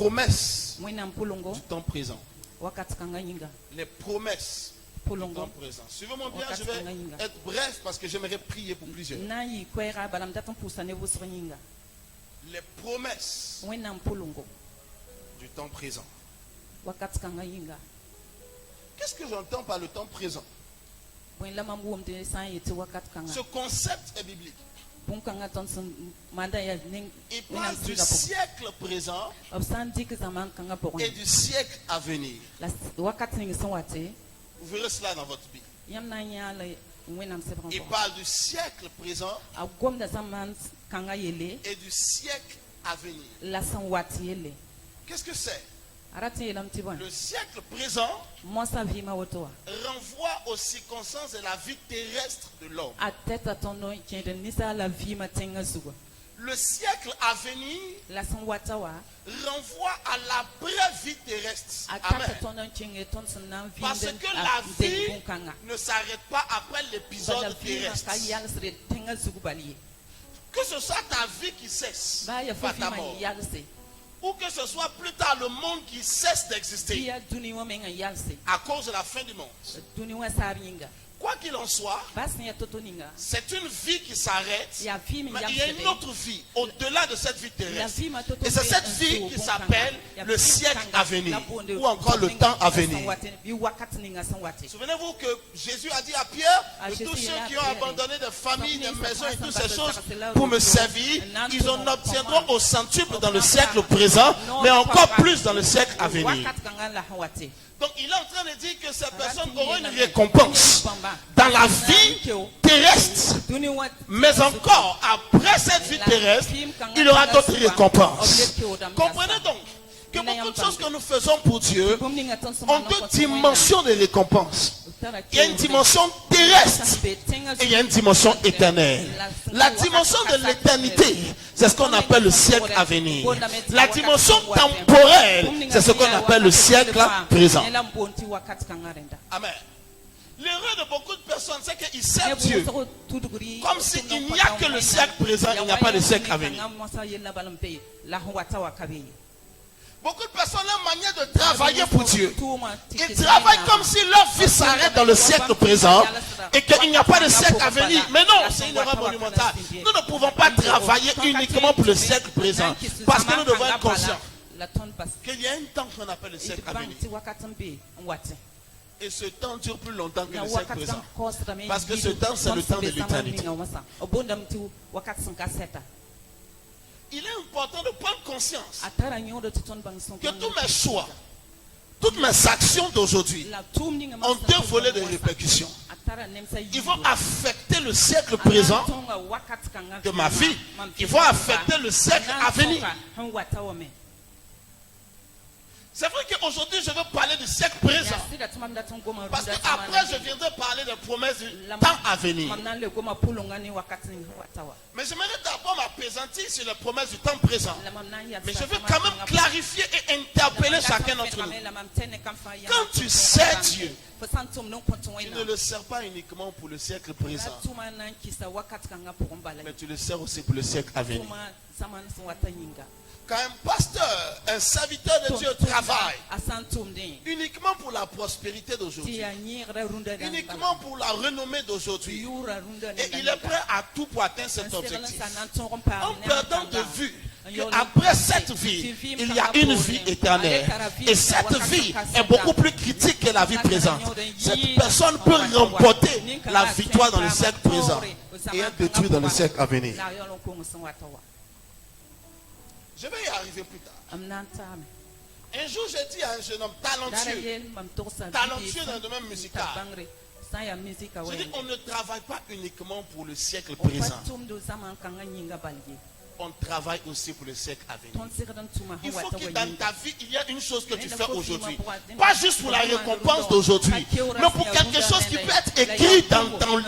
promesses du temps présent. Les promesses du temps présent. Suivez-moi bien, je vais être bref parce que j'aimerais prier pour plusieurs. Les promesses du temps présent. Qu'est-ce que j'entends par le temps présent? Ce concept est biblique. Il parle du siècle présent et du siècle à venir. Vous verrez cela dans votre Bible. Il parle du siècle présent et du siècle à venir. Qu'est-ce que c'est? Le siècle présent renvoie aux circonstances de la vie terrestre de l'homme. Le siècle à venir renvoie à l'après-vie terrestre. Amen. Parce que la vie ne s'arrête pas après l'épisode terrestre. Que ce soit ta vie qui cesse, pas ta mort. Ou que ce soit plus tard le monde qui cesse d'exister à cause de la fin du monde. Quoi qu'il en soit, c'est une vie qui s'arrête, mais il y a une autre vie au-delà de cette vie terrestre. Et c'est cette vie qui s'appelle le siècle à venir, ou encore le temps à venir. Souvenez-vous que Jésus a dit à Pierre, de tous ceux qui ont abandonné des familles, des maisons et toutes ces choses pour me servir, ils en obtiendront au centuple dans le siècle présent, mais encore plus dans le siècle à venir. Donc il est en train de dire que ces personnes auront une récompense dans la vie terrestre. Mais encore, après cette vie terrestre, il y aura d'autres récompenses. Comprenez donc que beaucoup de choses que nous faisons pour Dieu ont deux dimensions de récompense. Il y a une dimension terrestre et il y a une dimension éternelle. La dimension de l'éternité, c'est ce qu'on appelle le siècle à venir. La dimension temporelle, c'est ce qu'on appelle le siècle présent. Amen. L'erreur de beaucoup de personnes, c'est qu'ils servent Dieu comme s'il n'y a que le siècle présent, il n'y a pas de siècle à venir. Beaucoup de personnes ont une manière de travailler pour Dieu. Ils travaillent comme si leur vie s'arrête dans le siècle présent et qu'il n'y a pas de siècle à venir. Mais non, c'est une erreur monumentale. Nous ne pouvons pas travailler uniquement pour le siècle présent parce que nous devons être conscients qu'il y a un temps qu'on appelle le siècle à venir. Et ce temps dure plus longtemps que le siècle présent. Parce que ce temps, c'est le temps de l'éternité. Il est important de prendre conscience que tous mes choix, toutes mes actions d'aujourd'hui ont deux volets de répercussion. Ils vont affecter le siècle présent de ma vie. Ils vont affecter le siècle à venir. C'est vrai qu'aujourd'hui je veux parler du siècle présent. Parce qu'après je viendrai parler des promesses du temps à venir. Mais j'aimerais d'abord m'appesantir sur les promesses du temps présent. Mais je veux quand même clarifier et interpeller chacun d'entre nous. Quand tu sers Dieu, tu ne le sers pas uniquement pour le siècle présent, mais tu le sers aussi pour le siècle à venir. Quand un pasteur, un serviteur de Dieu travaille uniquement pour la prospérité d'aujourd'hui, uniquement pour la renommée d'aujourd'hui, et il est prêt à tout pour atteindre cet objectif, en perdant de vue qu'après cette vie, il y a une vie éternelle. Et cette vie est beaucoup plus critique que la vie présente. Cette personne peut remporter la victoire dans le siècle présent et être détruite dans le siècle à venir. Je vais y arriver plus tard. Un jour, j'ai dit à un jeune homme talentueux dans le domaine musical, j'ai dit, on ne travaille pas uniquement pour le siècle présent. On travaille aussi pour le siècle à venir. Il faut que dans ta vie, il y ait une chose que tu fais aujourd'hui. Pas juste pour la récompense d'aujourd'hui, mais pour quelque chose qui peut être écrit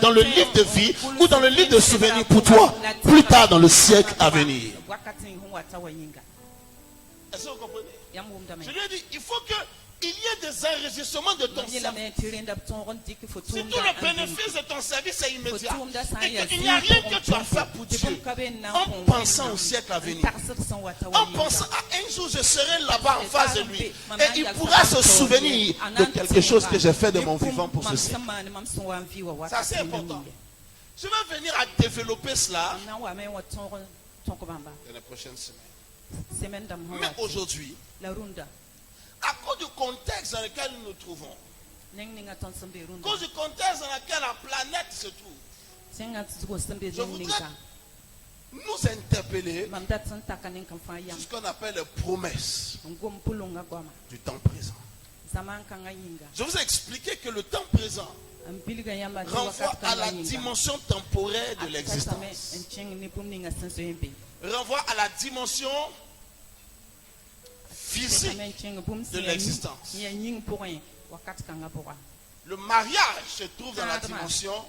dans le livre de vie ou dans le livre de souvenirs pour toi, plus tard dans le siècle à venir. Est-ce que vous comprenez? Je lui ai dit, il faut que il y a des enregistrements de ton service. Si tout le bénéfice de ton service est immédiat et qu'il n'y a rien que tu as fait pour Dieu, en pensant au siècle à venir, en pensant à un jour je serai là-bas en face de lui et il pourra se souvenir de quelque chose que j'ai fait de mon vivant pour ce siècle. C'est assez important. Je vais venir à développer cela dans les prochaines semaines. Mais aujourd'hui, à cause du contexte dans lequel nous nous trouvons, à cause du contexte dans lequel la planète se trouve, je voudrais nous interpeller sur ce qu'on appelle les promesses du temps présent. Je vous ai expliqué que le temps présent renvoie à la dimension temporaire de l'existence. Renvoie à la dimension physique de l'existence. Le mariage se trouve dans la dimension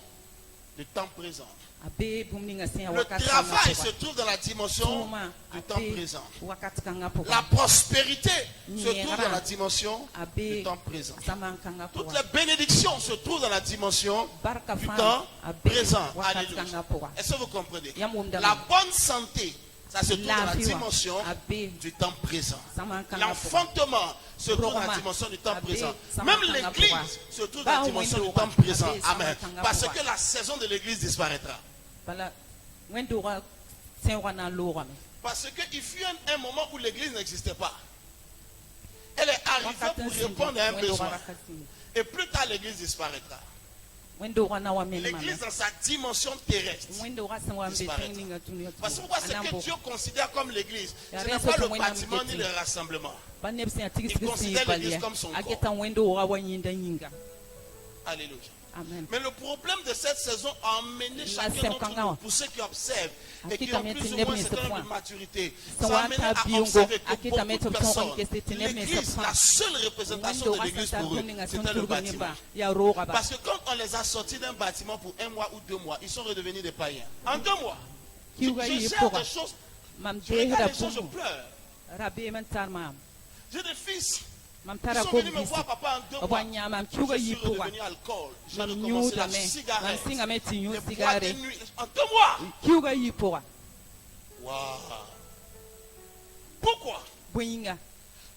du temps présent. Le travail se trouve dans la dimension du temps présent. La prospérité se trouve dans la dimension du temps présent. Toutes les bénédictions se trouvent dans la dimension du temps présent. Alléluia. Est-ce que vous comprenez? La bonne santé, ça se trouve dans la dimension du temps présent. L'enfantement se trouve dans la dimension du temps présent. Même l'église se trouve dans la dimension du temps présent. Amen. Parce que la saison de l'église disparaîtra. Parce qu'il fut un moment où l'église n'existait pas. Elle est arrivée pour répondre à un besoin. Et plus tard, l'église disparaîtra. L'église dans sa dimension terrestre disparaîtra. Parce que ce que Dieu considère comme l'église, ce n'est pas le bâtiment ni le rassemblement. Il considère l'église comme son corps. Alléluia. Amen. Mais le problème de cette saison a amené chacun d'entre nous, pour ceux qui observent et qui ont plus ou moins un certain nombre de maturité, ça a amené à observer que beaucoup de personnes, l'église, la seule représentation de l'église pour eux, c'était le bâtiment. Parce que quand on les a sortis d'un bâtiment pour 1 mois ou 2 mois, ils sont redevenus des païens. En 2 mois, je gère des choses, je regarde des choses, je pleure. J'ai des fils. Ils sont venus me voir, papa, en 2 mois. Je suis redevenu alcool. J'ai recommencé la cigarette. Les boîtes de nuit. En 2 mois. Wow. Pourquoi?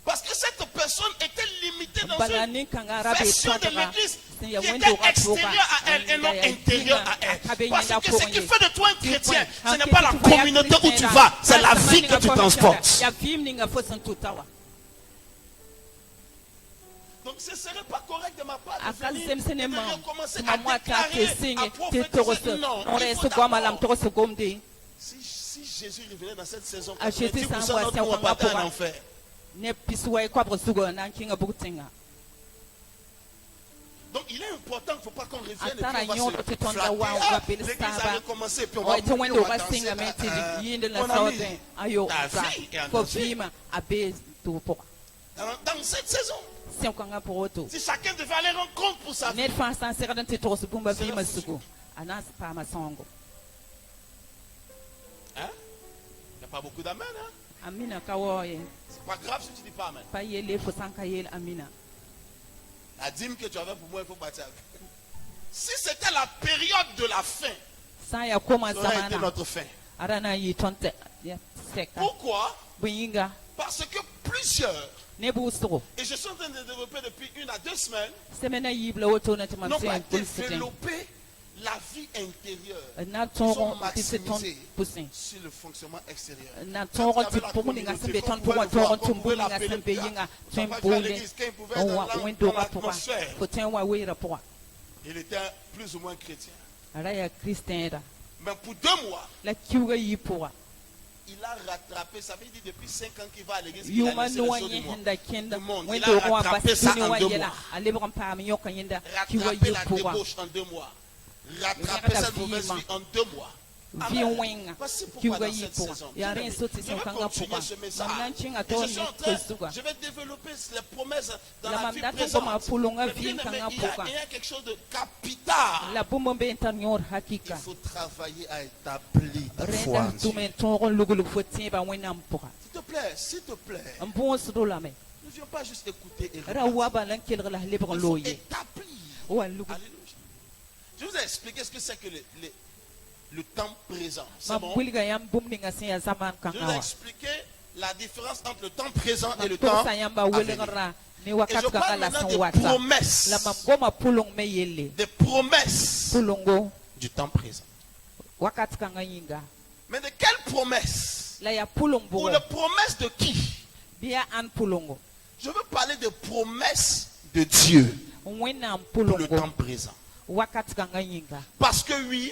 Parce que cette personne était limitée dans une version de l'église qui était extérieure à elle et non intérieure à elle. Parce que ce qui fait de toi un chrétien, ce n'est pas la communauté où tu vas, c'est la vie que tu transportes. Donc ce ne serait pas correct de ma part de venir et de recommencer à déclarer, à prophétiser. Non, si Jésus revenait dans cette saison, 90% d'entre nous vont partir en enfer. Donc il est important qu'il ne faut pas qu'on revienne et puis on va se flatter. L'église a recommencé, puis on va bouger, on va danser. Mon ami, ta vie est dans cette saison. Si chacun devait aller rendre compte pour sa vie, il n'y a pas beaucoup d'amen. Hein? C'est pas grave si tu ne dis pas amen. La dîme que tu avais pour moi, il faut bâtir avec. Si c'était la période de la fin, ça aurait été notre fin. Pourquoi? Parce que plusieurs, et je suis en train de développer depuis 1 à 2 semaines, n'ont pas développé la vie intérieure. Ils sont maximisés sur le fonctionnement extérieur. Quand il y avait la communauté, quand on pouvait l'appeler plat, on va faire l'église, quand il pouvait être dans l'atmosphère, il était plus ou moins chrétien. Mais pour 2 mois, il a rattrapé, ça veut dire depuis 5 ans qu'il va à l'église, il a laissé le saut du monde. Il a rattrapé ça en 2 mois. Rattraper la débauche en 2 mois. Rattraper cette mauvaise vie en 2 mois. Amen. Voici pourquoi dans cette saison, je vais continuer ce message. Je vais développer les promesses dans la vie présente. Mais bien aimé, il y a quelque chose de capital. Il faut travailler à établir ta foi en Dieu. S'il te plaît, ne viens pas juste écouter et ra wa ba lan kel la le bon loye établir. wa lu Alléluia. Je vous ai expliqué ce que c'est que le temps présent. C'est ma bon? bulga yam bum ni ngasi ya zaman kan Je vous ai awa expliqué la différence entre le temps présent et le to temps sa yamba à wele venir. ra ni Et wakat je kan parle la maintenant san des wata promesses. la mam goma pulong me yele Des promesses pulongo du temps présent. wakat kan yinga Mais de quelles promesses? la ya pulong Ou bo les promesses de qui? biya an pulongo Je veux parler des promesses de Dieu wena pour le pulongo temps présent. wakat kan yinga Parce que oui,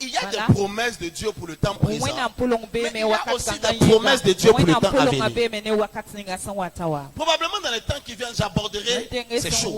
il y a Voilà. des promesses de Dieu pour le temps présent. wena pulong be Mais me il y a wakat aussi kan des promesses de Dieu pour le temps à pulong venir. be me ne wakat ninga san wata wa Probablement dans les temps qui viennent, j'aborderai ces choses.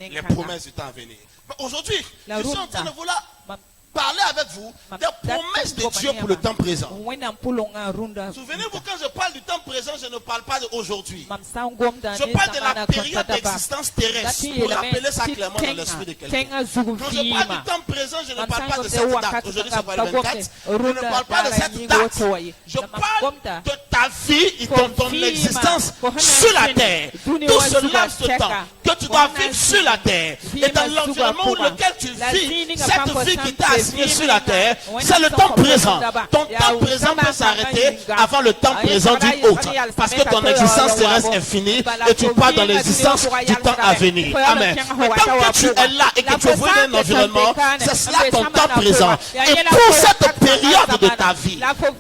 Les promesses du temps à venir. Mais aujourd'hui, La je suis en route, train de vouloir Mam- parler avec vous des promesses de Dieu pour le temps présent. Souvenez-vous, quand je parle du temps présent, je ne parle pas d'aujourd'hui. Je parle de la période d'existence terrestre. Pour rappeler ça clairement dans l'esprit de quelqu'un. Quand je parle du temps présent, je ne parle pas de cette date. Aujourd'hui, c'est pas le 24. Je ne parle pas de cette date. Je parle de ta vie et de ton existence sur la terre. Tout ce laps de temps que tu dois vivre sur la terre et dans l'environnement où lequel tu vis, cette vie qui t'a assigné sur la terre, c'est le temps présent. Ton temps présent peut s'arrêter avant le temps présent d'une autre. Parce que ton existence terrestre est finie et tu pars dans l'existence du temps à venir. Amen. Mais tant que tu es là et que tu vois un environnement, c'est cela ton temps présent. Et pour cette période de ta vie,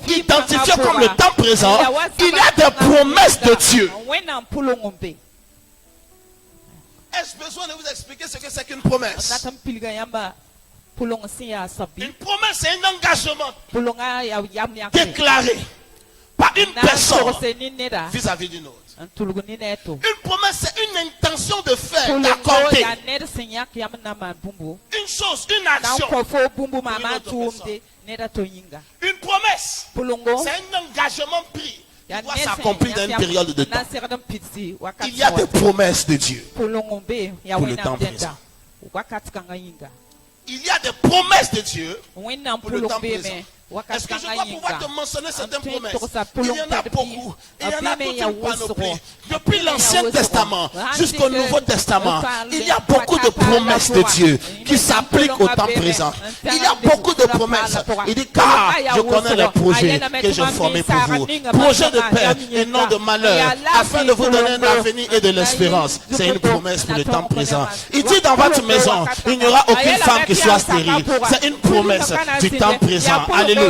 identifiée comme le temps présent, il y a des promesses de Dieu. Ai-je besoin de vous expliquer ce que c'est qu'une promesse? Une promesse, c'est un engagement déclaré par une personne vis-à-vis d'une autre. Une promesse, c'est une intention de faire, d'accorder une chose, une action. Une promesse, c'est un engagement pris qui doit s'accomplir dans une période de temps. Il y a des promesses de Dieu pour le temps présent. Il y a des promesses de Dieu pour le temps présent. Est-ce que je dois pouvoir te mentionner certaines promesses? Il y en a beaucoup. Il y en a toute une panoplie. Depuis l'Ancien Testament jusqu'au Nouveau Testament, il y a beaucoup de promesses de Dieu qui s'appliquent au temps présent. Il y a beaucoup de promesses. Il dit, car je connais les projets que j'ai formés pour vous. Projets de paix et non de malheur, afin de vous donner un avenir et de l'espérance. C'est une promesse pour le temps présent. Il dit, dans votre maison, il n'y aura aucune femme qui soit stérile. C'est une promesse du temps présent. Alléluia.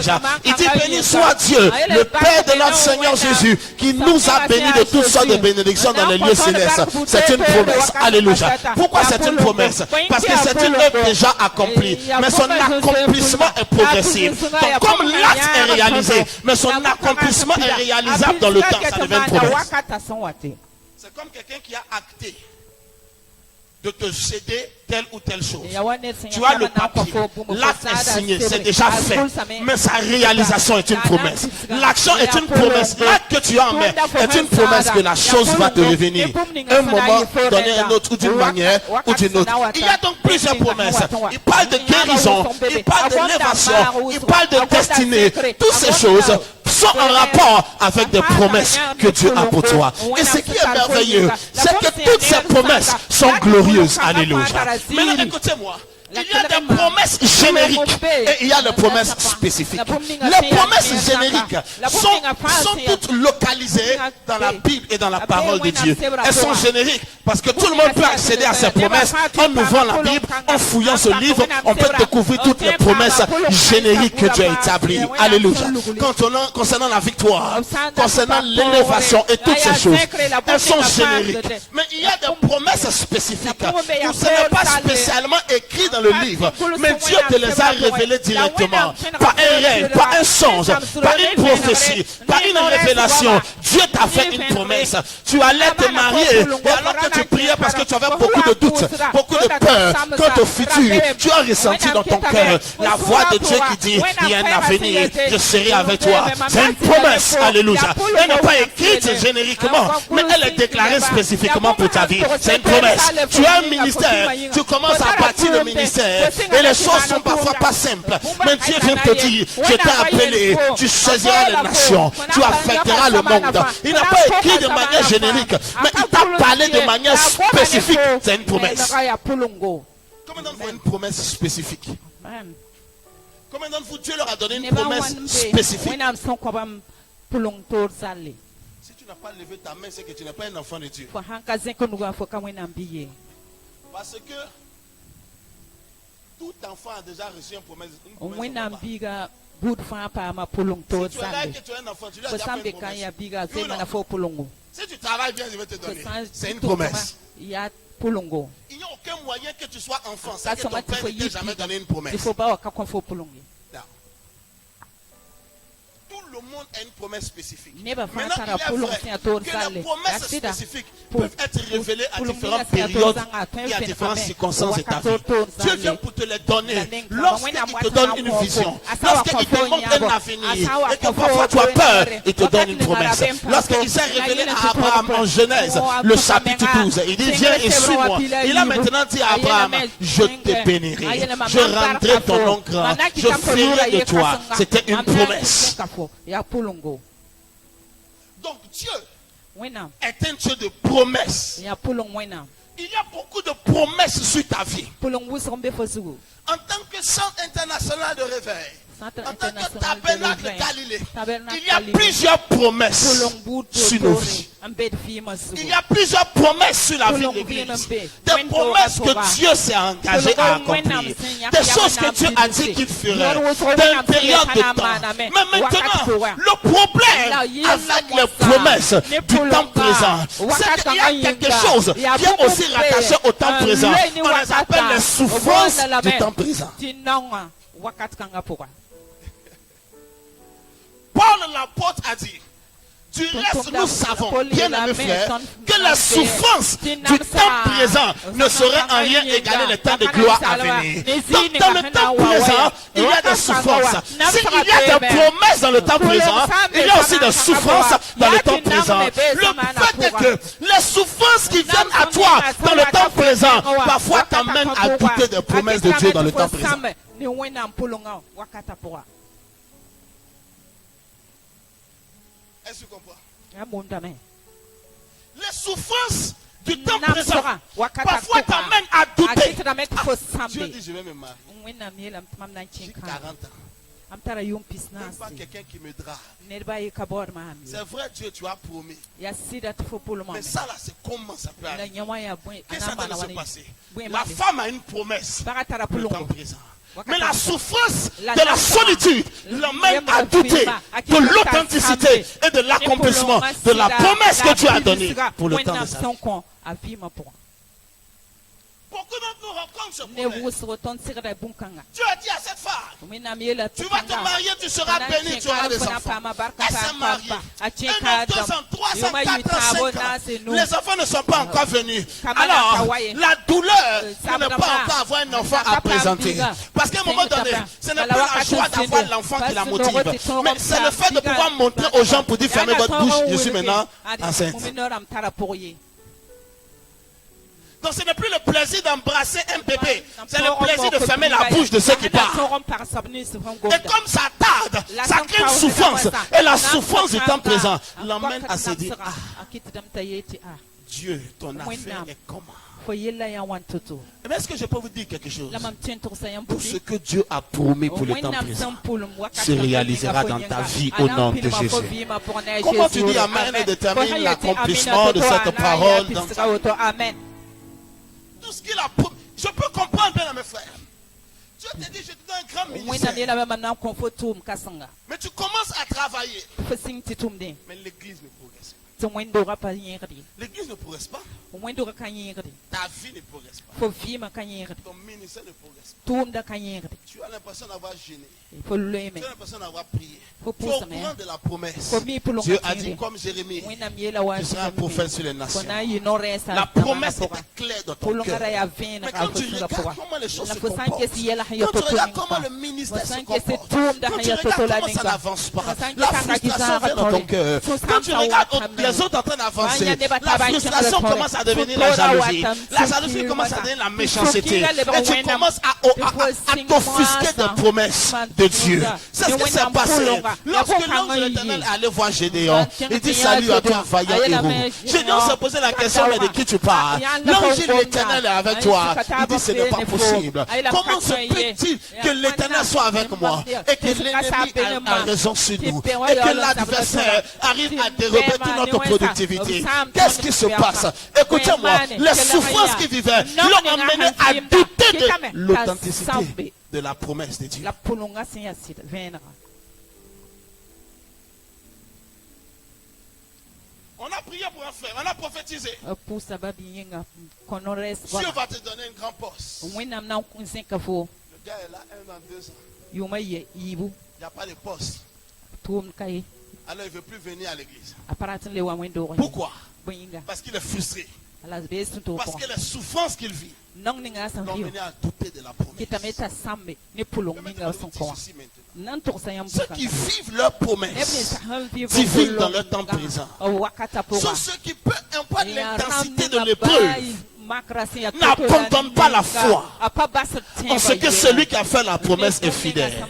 Il dit, béni soit Dieu, le Père de notre Seigneur Jésus, qui nous a bénis de toutes sortes de bénédictions dans les lieux célestes. C'est une promesse. Alléluia. Pourquoi c'est une promesse? Parce que c'est une œuvre déjà accomplie, mais son accomplissement est progressif. Donc comme l'acte est réalisé, mais son accomplissement est réalisable dans le temps, ça devient une promesse. C'est comme quelqu'un qui a acté de te céder telle ou telle chose. Tu as le papier, l'acte est signé, c'est déjà fait, mais sa réalisation est une promesse. L'action est une promesse. L'acte que tu as en main est une promesse que la chose va te revenir. Un moment donné, un autre, ou d'une manière ou d'une autre. Il y a donc plusieurs promesses. Il parle de guérison, il parle de l'élévation, il parle de destinée. Toutes ces choses sont en rapport avec des promesses que Dieu a pour toi. Et ce qui est merveilleux, c'est que toutes ces promesses sont glorieuses. Alléluia. Maintenant, écoutez-moi. Il y a des promesses génériques et il y a des promesses spécifiques. Les promesses génériques sont toutes localisées dans la Bible et dans la parole de Dieu. Elles sont génériques parce que tout le monde peut accéder à ces promesses en ouvrant la Bible, en fouillant ce livre. On peut découvrir toutes les promesses génériques que Dieu a établies. Alléluia. Concernant la victoire, concernant l'élévation et toutes ces choses, elles sont génériques. Mais il y a des promesses spécifiques où ce n'est pas spécialement écrit dans le livre, mais Dieu te les a révélés directement, par un rêve, par un songe, par une prophétie, par une révélation. Dieu t'a fait une promesse. Tu allais te marier, et alors que tu priais parce que tu avais beaucoup de doutes, beaucoup de peur quant au futur, tu as ressenti dans ton cœur la voix de Dieu qui dit, il y a un avenir, je serai avec toi. C'est une promesse, alléluia. Elle n'est pas écrite génériquement, mais elle est déclarée spécifiquement pour ta vie. C'est une promesse. Tu as un ministère, tu commences à bâtir le ministère. ministère et les choses sont parfois pas simples. Mais Dieu vient te dire, je t'ai appelé, tu saisiras les nations, tu affecteras le monde. Il n'a pas écrit de manière générique, mais il t'a parlé de manière spécifique. C'est une promesse. Combien d'entre vous a une promesse spécifique? Combien d'entre vous, Dieu leur a donné une promesse spécifique? Si tu n'as pas levé ta main, c'est que tu n'es pas un enfant de Dieu. Parce que tout enfant a déjà reçu une promesse. Si tu es là et que tu es un enfant, tu lui as déjà fait une promesse. Si tu travailles bien, je vais te donner. C'est une promesse. Il n'y a aucun moyen que tu sois enfant sans que ton père ne t'ait jamais donné une promesse. Tout le monde a une promesse spécifique. Maintenant, il est vrai que les promesses spécifiques peuvent être révélées à différentes périodes et à différentes circonstances de ta vie. Dieu vient pour te les donner. Lorsqu'il te donne une vision, lorsqu'il te montre un avenir et que parfois tu as peur, il te donne une promesse. Lorsqu'il s'est révélé à Abraham en Genèse, le chapitre 12, il dit viens et suis-moi. Il a maintenant dit à Abraham, je te bénirai, je rendrai ton nom grand, je ferai de toi. C'était une promesse. Donc Dieu est un Dieu de promesses. Il y a beaucoup de promesses sur ta vie. En tant que centre international de réveil, en tant que tabernacle de Galilée, il y a plusieurs promesses sur nos vies. Il y a plusieurs promesses sur la vie de l'Église. Des promesses que Dieu s'est engagé à accomplir. Des choses que Dieu a dit qu'il ferait. Dans une période de temps. Mais maintenant, le problème avec les promesses du temps présent, c'est qu'il y a quelque chose qui est aussi rattaché au temps présent. On les appelle les souffrances du temps présent. Paul l'apôtre a dit, du reste nous savons, bien aimés frères, que la souffrance du temps présent ne saurait en rien égaler le temps de gloire à venir. Donc dans le temps présent, il y a des souffrances. S'il y a des promesses dans le temps présent, il y a aussi des souffrances dans le temps présent. Le fait est que les souffrances qui viennent à toi dans le temps présent, parfois t'amènent à douter des promesses de Dieu dans le temps présent. Est-ce que tu comprends? Les souffrances du temps présent parfois t'amènent à douter. Dieu dit je vais me marier. J'ai 40 ans. Même pas quelqu'un qui me drague. C'est vrai Dieu, tu as promis. Mais ça là, c'est comment ça peut arriver? Qu'est-ce qui va se passer? La femme a une promesse pour le temps présent. Mais la souffrance de la solitude l'emmène à douter de l'authenticité et de l'accomplissement de la promesse que tu as donnée pour le temps de sa vie. Beaucoup d'entre nous rencontrent ce problème. Dieu a dit à cette femme, tu vas te marier, tu seras béni, tu auras des enfants. Elle s'est mariée. 1 an, 2 ans, 3 ans, 4 ans, 5 ans. Les enfants ne sont pas encore venus. Alors, la douleur de ne pas encore avoir un enfant à présenter. Parce qu'à un moment donné, ce n'est pas la joie d'avoir l'enfant qui la motive. Mais c'est le fait de pouvoir montrer aux gens pour dire fermez votre bouche, je suis maintenant enceinte. Donc ce n'est plus le plaisir d'embrasser un bébé, c'est le plaisir de fermer la bouche de ceux qui parlent. Et comme ça tarde, ça crée une souffrance. Et la souffrance du temps présent l'emmène à se dire, Dieu, ton affaire est comment? Mais est-ce que je peux vous dire quelque chose? Tout ce que Dieu a promis pour le temps présent se réalisera dans ta vie au nom de Jésus. Comment tu dis Amen et détermine l'accomplissement de cette parole dans ta vie? Tout ce qu'il a promis, je peux comprendre bien mes frères. Dieu te dit, je te donne un grand ministère. Mais tu commences à travailler. Mais l'église ne progresse pas. L'église ne progresse pas. Ta vie ne progresse pas. Ton ministère ne progresse pas. Tu as l'impression d'avoir gêné. Tu as l'impression d'avoir prié. Tu es au courant de la promesse. Dieu a dit comme Jérémie, tu seras un prophète sur les nations. La promesse est claire dans ton cœur. Mais quand tu regardes comment les choses se comportent, quand tu regardes comment le ministère se comporte, quand tu regardes comment ça n'avance pas, la frustration vient dans ton cœur. Quand tu regardes les les autres en train d'avancer, la frustration commence à devenir la jalousie. La jalousie commence à devenir la méchanceté. Et tu commences à t'offusquer des promesses de Dieu. C'est ce qui s'est passé. Lorsque l'ange de l'Éternel est allé voir Gédéon, il dit salut à toi, vaillant héros. Gédéon s'est posé la question, mais de qui tu parles? L'ange de l'Éternel est avec toi. Il dit ce n'est pas possible. Comment se peut-il que l'Éternel soit avec moi et que l'ennemi a raison sur nous et que l'adversaire arrive à dérober toute notre productivité? Qu'est-ce qui se passe? Écoutez-moi, les souffrances qu'il vivait l'ont amené à douter de l'authenticité de la promesse de Dieu. On a prié pour un frère, on a prophétisé. Dieu va te donner un grand poste. Le gars est là 1 an, 2 ans. Il n'y a pas de poste. Alors il ne veut plus venir à l'église. Pourquoi? Parce qu'il est frustré. Parce que les souffrances qu'il vit l'ont mené à douter de la promesse. Ceux qui vivent leur promesse divine dans leur temps présent sont ceux qui, peu importe l'intensité de l'épreuve, n'abandonne pas la foi en ce que celui qui a fait la promesse est fidèle.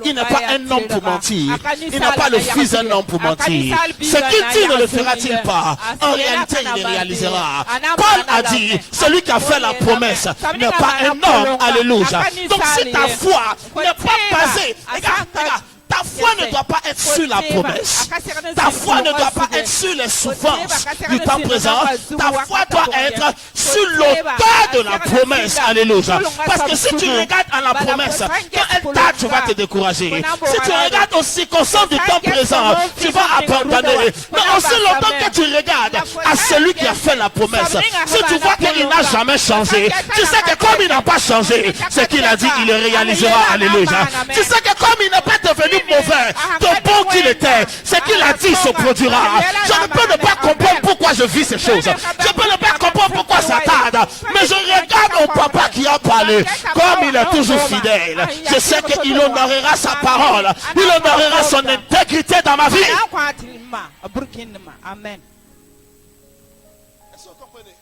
Il n'est pas un homme pour mentir. Il n'a pas le fils d'un homme pour mentir. Ce qu'il dit ne le fera-t-il pas? En réalité, il le réalisera. Paul a dit, celui qui a fait la promesse n'est pas un homme. Alléluia. Donc si ta foi n'est pas basée, regarde, ta foi ne doit pas être sur la promesse. Ta foi ne doit pas être sur les souffrances du temps présent. Ta foi doit être sur l'auteur de la promesse. Alléluia. Parce que si tu regardes à la promesse, quand elle tarde, tu vas te décourager. Si tu regardes aux circonstances du temps présent, tu vas abandonner. Mais aussi longtemps que tu regardes à celui qui a fait la promesse, si tu vois qu'il n'a jamais changé, tu sais que comme il n'a pas changé, ce qu'il a dit, il le réalisera. Alléluia. Tu sais que comme il n'est pas devenu mauvais, de bon qu'il était, ce qu'il a dit se produira. Je ne peux ne pas comprendre pourquoi je vis ces choses. Je peux ne pas comprendre pourquoi ça tarde. Mais je regarde mon papa qui a parlé. Comme il est toujours fidèle, je sais qu'il honorera sa parole. Il honorera son intégrité dans ma vie. Amen. Est-ce que vous comprenez?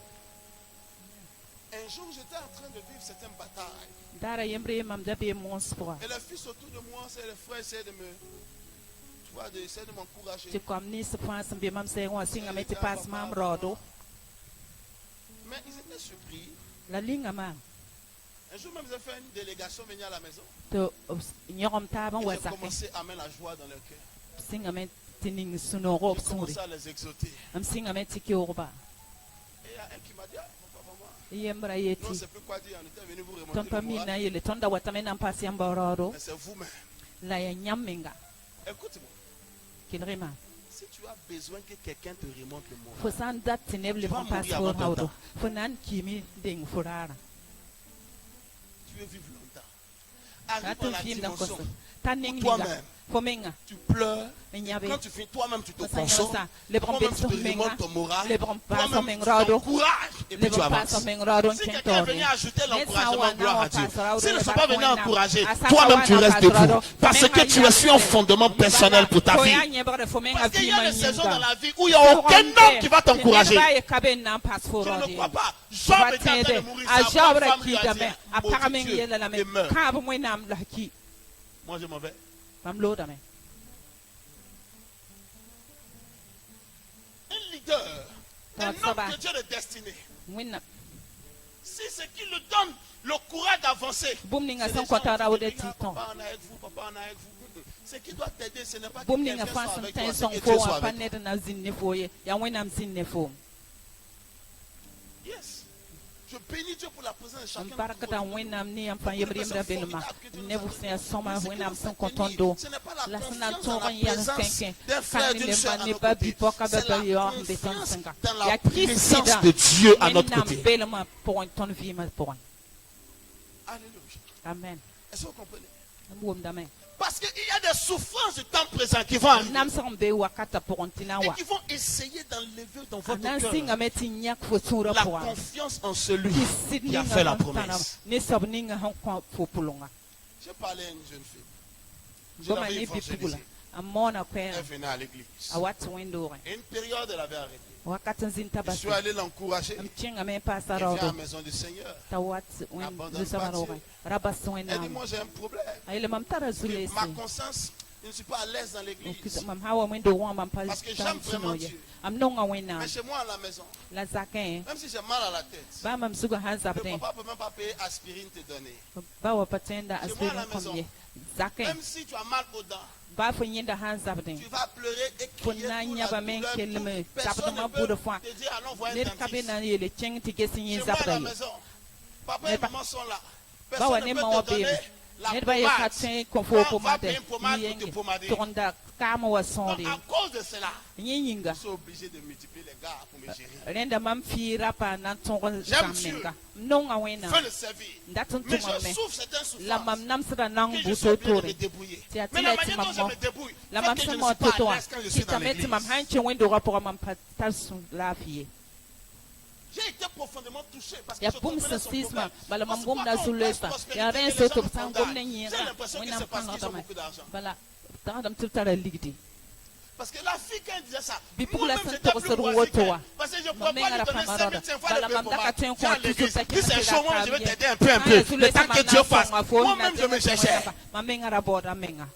Un jour, j'étais en train de vivre certaines batailles. Et les fils autour de moi, c'est les frères, essaient de me... Tu vois, essaient de m'encourager. Mais ils étaient surpris. Un jour même, ils ont fait une délégation venir à la maison. Ils ont commencé à mettre la joie dans leur cœur. Ils ont commencé à les exhorter. Et il y a un qui m'a dit, non, c'est plus quoi dire, on était venu vous remonter le moral. Mais c'est vous-même. Écoute-moi. Si tu as besoin que quelqu'un te remonte le moral, tu vas mourir avant ton temps. Tu veux vivre longtemps. Arrive dans la dimension où toi-même, tu pleures. Quand tu finis, toi-même tu te consoles. Toi-même tu te remontes ton moral. Toi-même tu t'encourages. Et puis tu avances. Si quelqu'un venait ajouter l'encouragement, gloire à Dieu. S'ils ne sont pas venus encourager, toi-même tu restes debout. Parce que tu es sur un fondement personnel pour ta vie. Parce qu'il y a des saisons dans la vie où il n'y a aucun homme qui va t'encourager. Je ne crois pas. Job était en train de mourir. Sa femme lui a dit, maudit Dieu, et meurt. Moi je m'en vais. Un leader, un homme de Dieu de destinée. Si ce qui lui donne le courage d'avancer, c'est les gens qui disent, papa on est avec vous, papa on est avec vous. Ce qui doit t'aider, ce n'est pas que quelqu'un soit avec toi, c'est que Dieu soit avec toi. Yes. Je bénis Dieu pour la présence de chacun. Ce n'est pas la confiance dans la présence d'un frère, d'une soeur à nos côtés. C'est la confiance dans la présence de Dieu à notre côté. Alléluia. Amen. Est-ce que vous comprenez? Parce qu'il y a des souffrances du temps présent qui vont arriver et qui vont essayer d'enlever dans votre cœur la confiance en celui qui a fait la promesse. J'ai parlé à une jeune fille. Je l'avais évangélisée. amona kwena Elle venait à l'église. awati wendore Et une période, elle avait arrêté. wakati nzinta Je suis basi allé l'encourager. mchinga me Elle pasa vient à la rodo maison du Seigneur. tawati Abandonne wenzusa pas maroga Dieu. rabas Elle dit, wena moi j'ai un problème. ayele mamtara Que zulesi ma conscience, je ne suis pas à l'aise dans l'église. mam hawa wendo wa mam pas Parce que j'aime vraiment Dieu. am nonga wena Mais chez moi à la maison, la zakin même si j'ai mal à la tête, ba mam suga le hanzabde papa ne peut même pas payer aspirine te donner. ba wa patenda Chez moi à la aspirin maison. komye zakin Même si tu as mal aux dents, ba fo nyenda hanzabde tu vas pleurer et crier Fona pour la nyaba men douleur. kelme Personne sabda ne mabuda peut fwa te dire, allons voir un ne dentiste. kabe na yele cheng ti gesi Chez nyin moi à zabda la yi maison, papa et Mais maman sont là. ba wa Personne ne ne ma peut wa te donner be la ne ba ye pommade. katin konfo Va pomade payer une pommade pour te pommader. tonda kama wa Donc, sonde à cause de cela, nyinga je suis obligé de multiplier les gars pour me gérer. renda mam fi rapa na tongo J'aime Dieu. samenga nonga wena Fais le servir. ndatun Mais tuma je me souffre certaines la mam souffrances. nam sra nang Que je buto suis obligé de me tore débrouiller. Ti a Mais la tila ti manière dont je mammo. me débrouille, la fait mam que je ne sama suis pas à toto l'aise quand je suis dans kitameti l'église. mam hanche wendo rapora mam patasu lafiye J'ai été profondément touché parce que ya je pum comprenais son sisma problème. bala Parce mam que gom quand na on sulesa pense ya prospérité, ren les so gens to me san condamnent. gom na nyira J'ai l'impression que wena c'est parce panga qu'ils ont dama beaucoup d'argent. bala tadam tutara ligdi Parce que la fille, quand elle disait ça, Bipu moi-même, la j'étais santo plus seru loisir wotoa. qu'elle. Parce que je ne pouvais pas lui Mamenga donner la 5 000, 5 fois Bala le mandaka paiement. tenko Viens à tutu l'église. taki Si c'est na chaud, moi, je vais kabie. t'aider un peu. Le temps que Dieu fasse. Moi-même, je me cherchais. Mamenga la boda menga.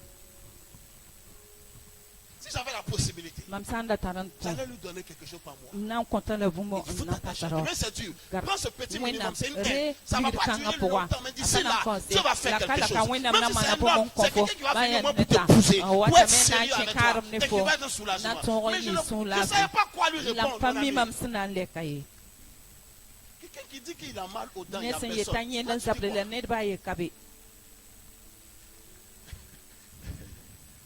Si j'avais la possibilité, Mamsanda taranto. j'allais lui donner quelque chose par mois. Na konta le vumo Il faut na t'attacher. pataro. Mais c'est dur. Gar- Prends ce petit Wena, minimum, c'est une re, aide. Ça ne va pas kanga durer poa. longtemps. Mais d'ici Asana là, kose. Dieu va faire La quelque kala chose. ka wena Même na si mana c'est un po mon homme, c'est konfo. quelqu'un qui va venir au moins Baya pour te neta. pousser, pour Wata être mena sérieux avec toi. chekarum Et ne qui fo. va être un soulagement. Na tongo Mais je ni ne son je savais pas quoi lui La répondre. mon fami ami. mam sina lekaye. Quelqu'un qui dit qu'il a mal aux dents, il n'y a Nesen ye personne. tanye Toi, dan tu dis zabre quoi? le ne ba ye kabe.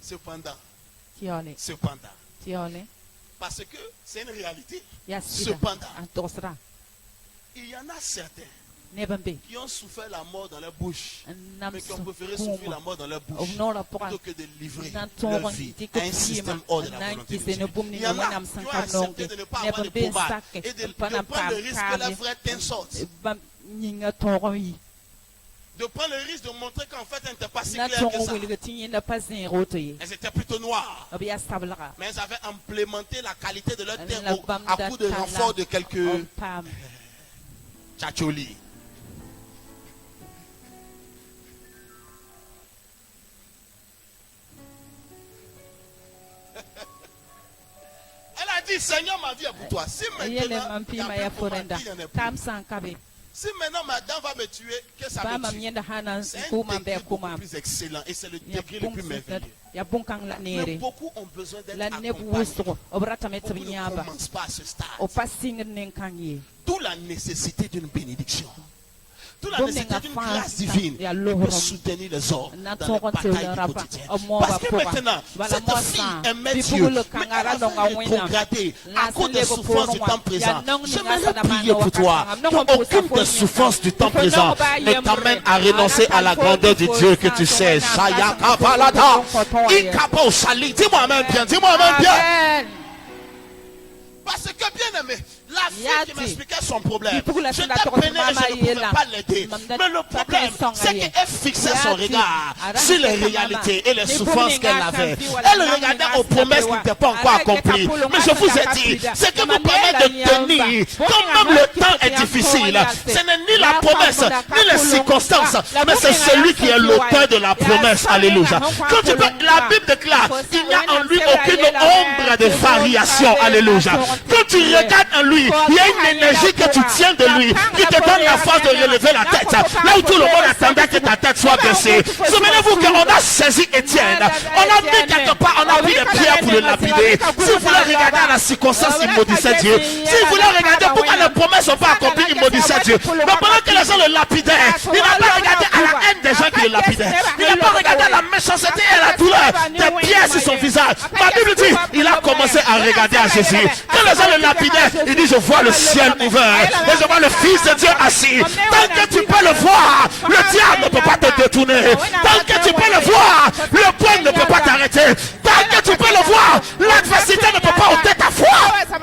Cependant, Tiole. parce que c'est une réalité. Ya sida. Cependant, Antosra. il y en a certains Nebambe. qui ont souffert la mort dans leur bouche, Nam mais qui ont préféré souffrir la mort dans leur bouche Nora pora. plutôt que de livrer Na leur tongo vie tiko à un système hors de la volonté de se ne Dieu. bum ni Il y en a nam qui san ont kanonge. accepté de ne pas avoir de Nebambe pommade sake. et de Panam prendre le pam risque que leur kabe. frère teint sorte. Bam nyinga tongo yi. De prendre le risque de montrer qu'en fait, elle n'était pas si Na claire que tongo ça. wili ga tinye na pasin roto yi. Elles étaient plutôt noires. Abi ya sablara. Mais elles avaient implémenté la qualité de leur teint La à coup de bamda renfort de tala. quelques Pam. tchatcholis. Elle a dit, Seigneur, ma vie est pour toi. Si Yele maintenant, il mampi y a ma plus ya de pommade, forenda. il y en a plus. Kam san kabe. Si maintenant ma dent va me tuer, que ça Ba me mam tue. yenda hanan C'est un kuma degré be beaucoup kuma. plus excellent et c'est le Ya degré le bung plus merveilleux. ya bung kang la Mais nere. beaucoup ont besoin d'être La ne accompagnés. buwusto. Obrata met Beaucoup ne nyaba. commencent pas à ce stade. O passing nen kangye. D'où la nécessité d'une bénédiction. D'où la Comme nécessité nenga d'une fan grâce divine il y a qui l'eau peut rom. soutenir les hommes Na dans les tongo batailles tele du rapa. quotidien. Omo Parce ba que pora. maintenant, Bala cette mo fille san. aimait Bipu Dieu, le mais elle kangara a donga fait wena. rétrograder La à cause des sende souffrances du boporo temps wa. présent. Ya nong J'aimerais ninga prier sana pour toi mano que wakanga. aucune Nongo des posa souffrances du temps Faut présent nongo ba ne yemre. t'amène à renoncer à la Ala grandeur du kanfo Dieu que sa tu sais. tona Shaya kasa kapalata, kanfo ikapa osali. Dis-moi même bien, dis-moi même bien. Amen. Parce que bien aimé, la fille Yati. qui m'expliquait son problème, Bipu la je senda t'ai toko peiné et je mama ne pouvais yela. pas l'aider. Mamda Mais le problème, takin songa c'est ye. qu'elle fixait son Yati. regard Arana sur les keka réalités mama. et les Ni souffrances bumi qu'elle nga avait. kampi wala Elle nami regardait nga aux promesses qui sapewa. n'étaient pas encore Arana keka accomplies. pulu Mais nga je vous ai saka dit, kapida. c'est que vous Mama permet nela de nyamba. tenir, Bonga comme même nga le temps kiti est ya difficile. mkoa Ce n'est ni la Ya promesse, kambona ni les kakulu circonstances, nga. mais c'est La celui bonga qui est nga l'auteur de la ya promesse. songa Alléluia. nga Quand tu peux, la Bible déclare, il n'y a en lui aucune ombre de variation. Alléluia. Quand tu regardes en lui, il y a une énergie que tu tiens de lui, qui te donne la force de relever la tête. Là où tout le monde attendait que ta tête soit baissée. Souvenez-vous qu'on a saisi Étienne. On a mis quelque part, on a mis des pierres pour le lapider. Si vous voulez regarder à la circonstance, il maudissait Dieu. Si vous voulez regarder pourquoi les promesses ne sont pas accomplies, il maudissait Dieu. Mais pendant que les gens le lapidaient, il n'a pas regardé à la haine des gens qui le lapidaient. Il n'a pas regardé à la méchanceté et à la douleur des pierres sur son visage. Ma Bible dit, il a commencé à regarder à Jésus. Quand les gens le lapidaient, il dit, je vois le ciel ouvert et je vois le Fils de Dieu assis. Tant que tu peux le voir, le diable ne peut pas te détourner. Tant que tu peux le voir, le poing ne peut pas t'arrêter. Tant que tu peux le voir, l'adversité ne peut pas ôter ta foi. Ce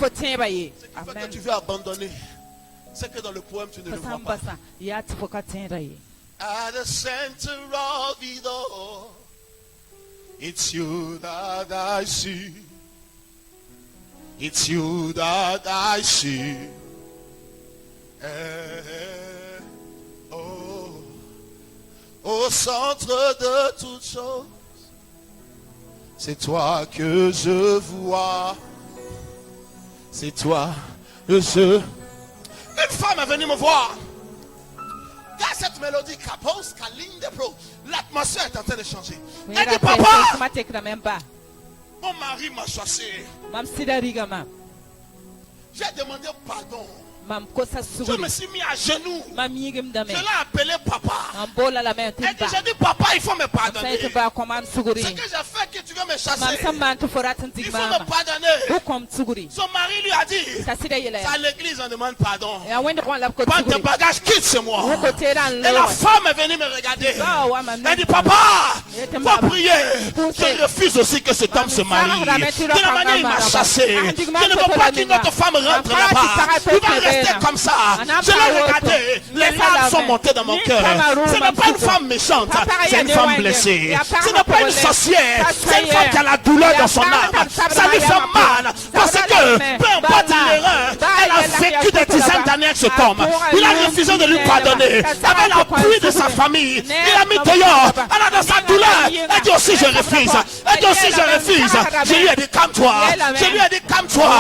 qui fait que tu veux abandonner, c'est que dans le poème, tu ne le vois pas. At the center of it all, It's you that I see. It's you that I see. Au centre de toutes choses, c'est toi que je vois. C'est toi que je... Une femme est venue me voir. Regarde cette mélodie, Kapos, Kaline de Pro. L'atmosphère est en train de changer. Elle dit, papa, mon mari m'a chassé. J'ai demandé pardon. Je me suis mis à genoux. Je l'ai appelé papa. Elle dit, j'ai dit papa, il faut me pardonner. Ce que j'ai fait que tu veux me chasser, il faut me pardonner. Son mari lui a dit, c'est à l'église on demande pardon. Prends tes bagages, quitte chez moi. Et la femme est venue me regarder. Elle dit, papa, faut prier. Je refuse aussi que cet homme se marie. De la manière il m'a chassé. Je ne veux pas qu'une autre femme rentre là-bas. Il va rester comme ça. Je l'ai regardé. Les larmes sont montées dans mon cœur. Ce n'est pas une femme méchante. C'est une femme blessée. Ce n'est pas une sorcière. C'est une femme qui a la douleur dans son âme. Ça lui fait mal. Parce que, peu importe l'erreur, elle a vécu des dizaines d'années avec cet homme. Il a refusé de lui pardonner. Avec l'appui de sa famille, il a mis dehors. Elle a dans sa douleur. Elle dit aussi je refuse. Elle dit aussi je refuse. Je lui ai dit calme-toi. Je lui ai dit calme-toi.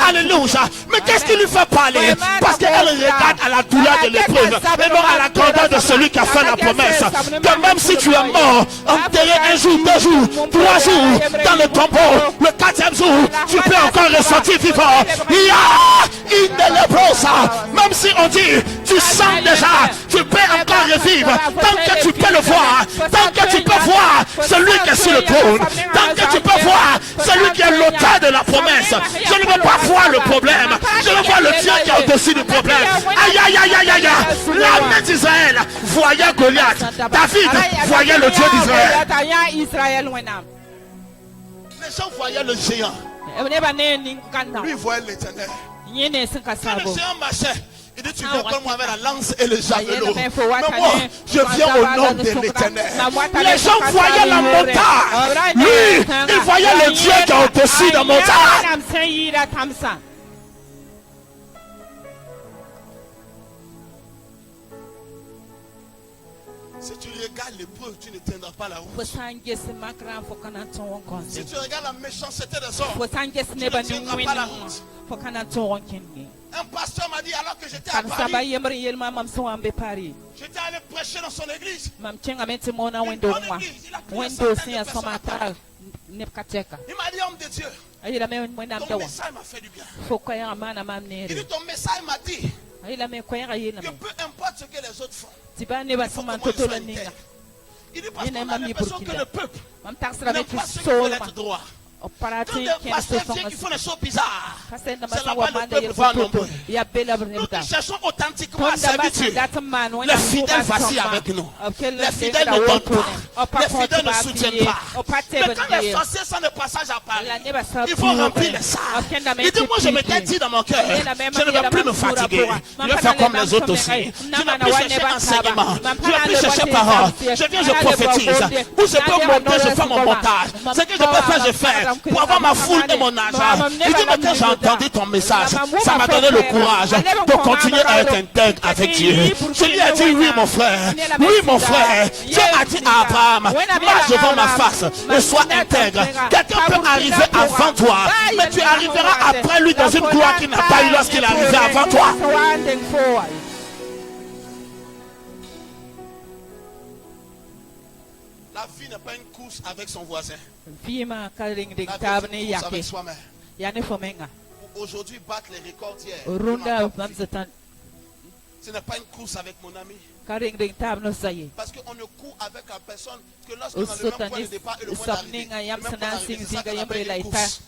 Alléluia. Mais qu'est-ce qui lui fait parler? Parce qu'elle regarde à la douleur de l'épreuve et non à la grandeur de celui qui a fait la promesse. Que même si tu es mort, enterré un jour, 2 jours, 3 jours dans le tombeau, le 4e jour, tu peux encore ressortir vivant. Il y a une léprosa. Même si on dit, tu sens déjà, tu peux encore revivre. Tant que tu peux le voir, tant que tu peux voir celui qui est sur le trône, tant que tu peux voir celui qui est l'auteur de la promesse. Je ne veux pas voir le problème. Je veux voir le Dieu qui est au-dessus du problème. Aïe, aïe, aïe, aïe, aïe. L'armée d'Israël voyait Goliath. David voyait le Dieu d'Israël. Les gens voyaient le géant. Lui voyait l'Éternel. Quand le géant marchait, il dit, tu viens comme moi avec la lance et le javelot. Mais moi, je viens au nom de l'Éternel. Les gens voyaient la montagne. Lui, il voyait le Dieu qui est au-dessus de la montagne. Si tu regardes l'épreuve, tu ne tiendras pas la route. Si tu regardes la méchanceté des hommes, tu ne tiendras pas la route. Un pasteur m'a dit alors que j'étais à Paris, j'étais allé prêcher dans son église. Une bonne église, il a pris 100 personnes à Paris. Il m'a dit, homme de Dieu, ton message m'a fait du bien. Il dit, ton message m'a dit que peu importe ce que les autres font, il faut que moi je sois intègre. Il dit parce qu'on a l'impression que le peuple n'aime pas ceux qui veulent être droit. Quand des pasteurs viennent qui font des choses bizarres, c'est là-bas le peuple va nombreux. Nous cherchons authentiquement à servir Dieu. Les fidèles voici avec nous. Les fidèles ne donnent pas. Les fidèles ne soutiennent pas. Mais quand les sorciers sont de passage à Paris, il faut remplir les salles. Il dit, moi je m'étais dit dans mon cœur, je ne vais plus me fatiguer. Je vais faire comme les autres aussi. Je ne vais plus chercher enseignement. Je ne vais plus chercher parole. Je viens, je prophétise. Où je peux monter, je fais mon montage. Ce que je peux faire, je fais. Pour avoir ma foule et mon argent. Il dit, mais quand j'ai entendu ton message, ça m'a donné le courage de continuer à être intègre avec Dieu. Je lui ai dit, oui mon frère, Dieu a dit à Abraham, marche devant ma face et sois intègre. Quelqu'un peut arriver avant toi, mais tu arriveras après lui dans une gloire qu'il n'a pas eu lorsqu'il est arrivé avant toi. La vie n'est pas une course avec son voisin. La vie est une course avec soi-même. Aujourd'hui, battre les records d'hier. Ce n'est pas une course avec mon ami. Parce qu'on ne court avec la personne que lorsqu'on a le même point de départ et le point d'arrivée. C'est ça qu'on appelle une course.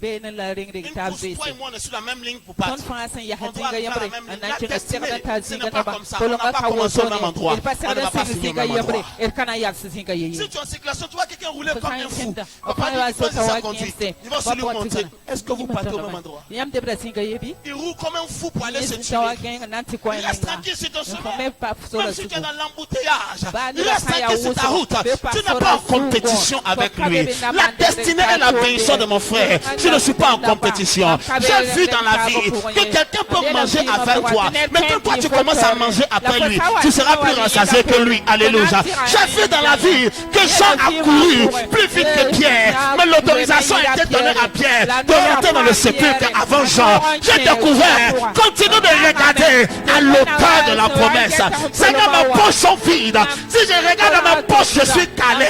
benen la ring ring Une ta course, bese toi et moi, on est sur la même ligne pour ton partir. français ya On doit hadinga faire la yamre même ligne. anan La kira destinée, sirda ta ce n'est zinga pas ba comme ça. On bolonga n'a pas ka commencé au même wotone endroit. il passera On ne va da pas singa finir au singa même yabre endroit. el kana yak singa Si yeyi tu es en circulation, tu vois quelqu'un rouler Faut comme pas un fou. inquiéter. Papa Faut dit pas qu'il choisit sa inquiéter. conduite. Faut Il va se lui pas monter. inquiéter. Est-ce que vous partez au même endroit? yam debra singa yebi Il roule comme un fou pour aller se tuer. tawa gen nanti ko Reste en tranquille sur ton chemin. même pas Même si tu es dans l'embouteillage, Bah, nous, reste la caille à tranquille sur ta Ousso. route. Mais pas Tu n'es sur pas la en compétition Sougon. avec Faut lui. pas La demander destinée des et la cadeaux. bénédiction de mon frère. Je ne suis pas en compétition. J'ai vu dans la vie que quelqu'un peut manger avec toi. Mais quand toi tu commences à manger après lui, tu seras plus rassasié que lui. Alléluia. J'ai vu dans la vie que Jean a couru plus vite que Pierre. Mais l'autorisation a été donnée à Pierre de rentrer dans le sépulcre avant Jean. J'ai découvert, continue de regarder à l'auteur de la promesse. Seigneur, mes poches sont vides. Si je regarde dans ma poche, je suis calé.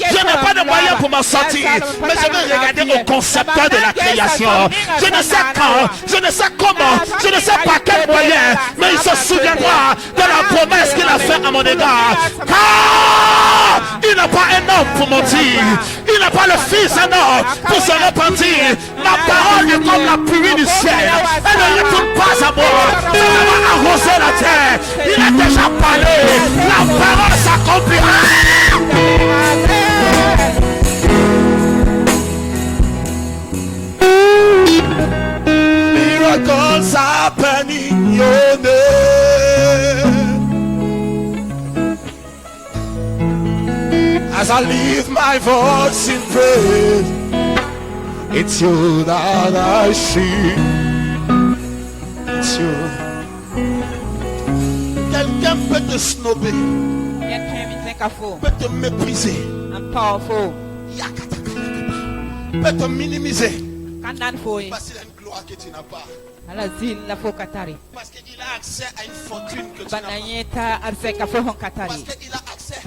Je n'ai pas de moyens pour m'en sortir. Mais je vais regarder au concepteur de la création. Je ne sais quand, je ne sais comment, je ne sais pas quel moyen, mais il se souviendra de la promesse qu'il a faite à mon égard. Car il n'a pas un homme pour mentir. Il n'a pas le fils d'un homme pour se repentir. Ma parole est comme la pluie du ciel. Elle ne retourne pas à moi. Elle va arroser la terre. Il a déjà parlé. La parole s'accomplira. Miracles happen in your name. As I lift my voice in praise, it's you that I see. It's you. Quelqu'un peut te snobber, yet came in think of peut te mépriser, I'm powerful peut te minimiser. kanan foi Parce qu'il a une gloire que tu n'as pas. ala zil la fo katari Parce qu'il a accès à une fortune que tu n'as pas. bananyeta arzeka fo hon Parce katari qu'il a accès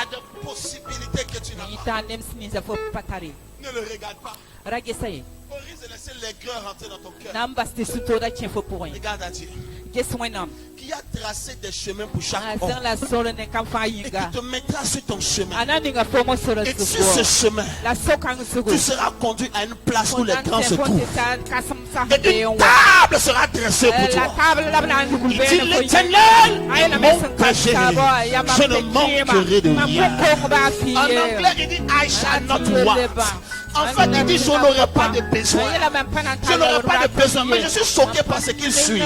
à des possibilités que tu n'as pas. ita nem sniza fo patari Ne le regarde pas. rage say Au risque de laisser l'aigreur rentrer dans ton cœur. namba sti suto da chen fo point Regarde à Dieu. guess when am Qui a tracé des chemins pour chaque san homme. la solo ne kan fa Et qui yinga te mettra sur ton chemin. anani nga fo mo solo Et sur ce sugo chemin, la sokan sugo tu seras conduit à une place où les grands se trouvent. kasam sa Et une table sera dressée pour la toi. table la bana Il dit ngulbe l'Éternel est mon berger. Je ne manquerai de rien. En anglais, il dit I shall not want. En fait, il dit je n'aurai pas de besoin. Je n'aurai pas de besoin. Mais je suis choqué par ce qu'il suit.